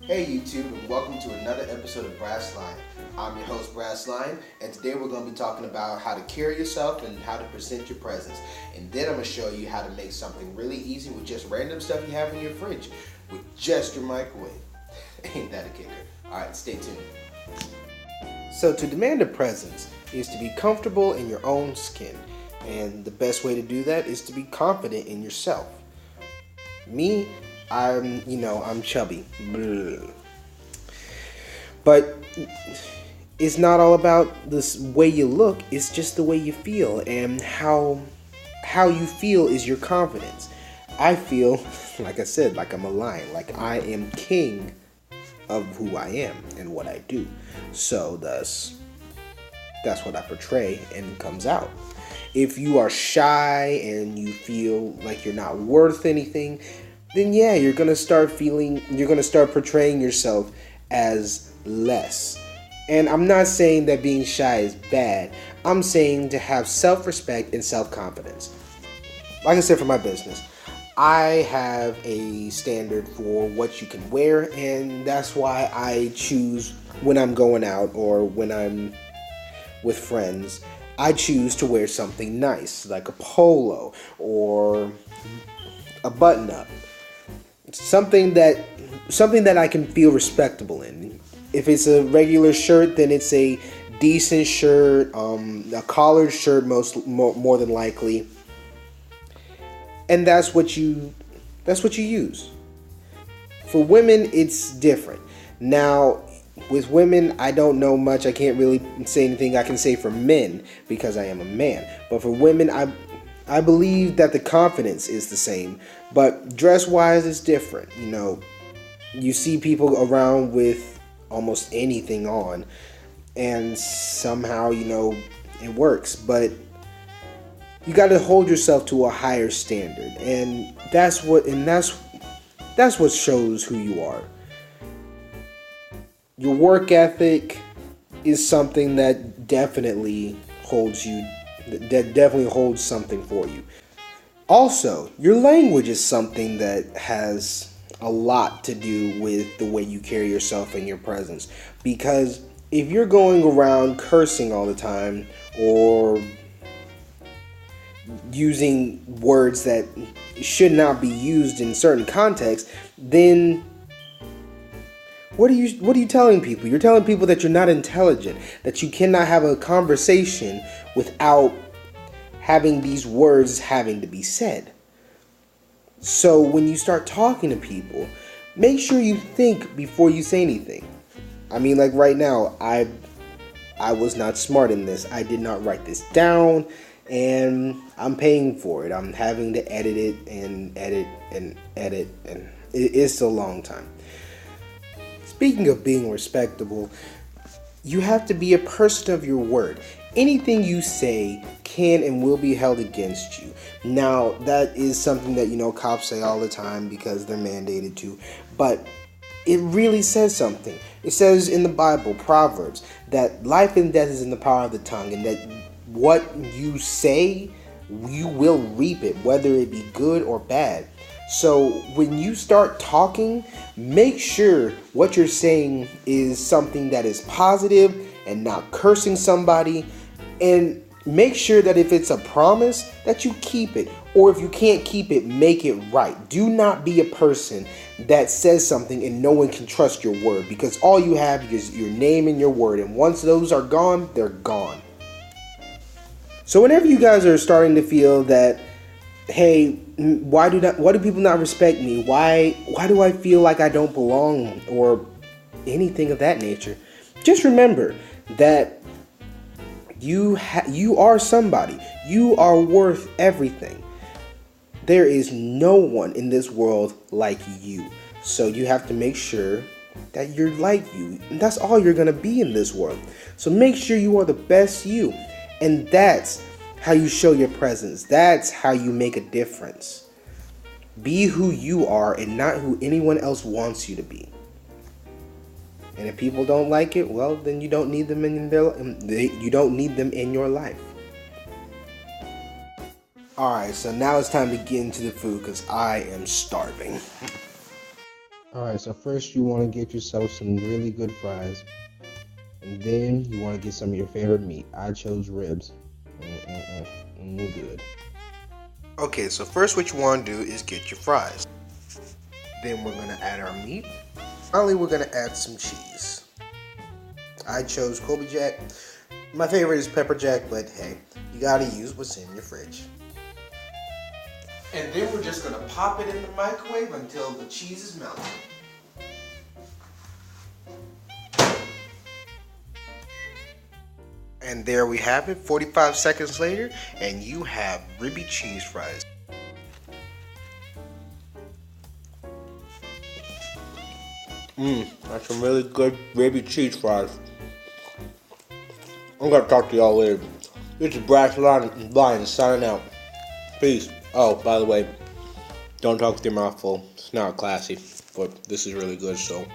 Hey YouTube, and welcome to another episode of Brass Line. I'm your host Brass Line, and today we're going to be talking about how to carry yourself and how to present your presence. And then I'm going to show you how to make something really easy with just random stuff you have in your fridge with just your microwave. Ain't that a kicker? Alright, stay tuned. So to demand a presence is to be comfortable in your own skin. And the best way to do that is to be confident in yourself. Me, I'm chubby. Blah. But it's not all about the way you look, it's just the way you feel, and how you feel is your confidence. I feel, like I said, like I'm a lion, like I am king of who I am and what I do. So thus, that's what I portray and it comes out. If you are shy and you feel like you're not worth anything, then yeah, you're going to start portraying yourself as less. And I'm not saying that being shy is bad. I'm saying to have self-respect and self-confidence. Like I said, for my business, I have a standard for what you can wear, and that's why I choose when I'm going out or when I'm with friends, I choose to wear something nice, like a polo or a button-up. Something that I can feel respectable in. If it's a regular shirt, then it's a decent shirt, a collared shirt more than likely. And that's what you use. For women, it's different. Now, with women, I don't know much. I can't really say anything I can say for men because I am a man. But for women, I believe that the confidence is the same, but dress-wise it's different. You know, you see people around with almost anything on, and somehow, it works. But you got to hold yourself to a higher standard, and that's what shows who you are. Your work ethic is something that definitely holds something for you. Also, your language is something that has a lot to do with the way you carry yourself and your presence. Because if you're going around cursing all the time or using words that should not be used in certain contexts, then what are you telling people? You're telling people that you're not intelligent, that you cannot have a conversation without having these words having to be said. So when you start talking to people, make sure you think before you say anything. I mean, like right now, I was not smart in this. I did not write this down, and I'm paying for it. I'm having to edit it, and it's a long time. Speaking of being respectable, you have to be a person of your word. Anything you say can and will be held against you. Now, that is something that, cops say all the time because they're mandated to. But it really says something. It says in the Bible, Proverbs, that life and death is in the power of the tongue, and that what you say, you will reap it, whether it be good or bad. So when you start talking, make sure what you're saying is something that is positive and not cursing somebody. And make sure that if it's a promise, that you keep it. Or if you can't keep it, make it right. Do not be a person that says something and no one can trust your word, because all you have is your name and your word. And once those are gone, they're gone. So whenever you guys are starting to feel that, hey, why do people not respect me? Why do I feel like I don't belong, or anything of that nature? Just remember that you are somebody. You are worth everything. There is no one in this world like you. So you have to make sure that you're like you. And that's all you're going to be in this world. So make sure you are the best you. And that's how you show your presence. That's how you make a difference. Be who you are and not who anyone else wants you to be. And if people don't like it, well, then you don't need them in your life. Alright, so now it's time to get into the food because I am starving. Alright, so first you want to get yourself some really good fries. And then you want to get some of your favorite meat. I chose ribs. Good. Okay, so first what you want to do is get your fries. Then we're going to add our meat. Finally, we're going to add some cheese. I chose Colby Jack. My favorite is pepper jack, but hey, you got to use what's in your fridge. And then we're just going to pop it in the microwave until the cheese is melted. And there we have it, 45 seconds later, and you have Riby cheese fries. That's some really good Riby cheese fries. I'm gonna talk to y'all later. This is Brass Line signing out. Peace. Oh, by the way, don't talk with your mouth full. It's not classy, but this is really good, so.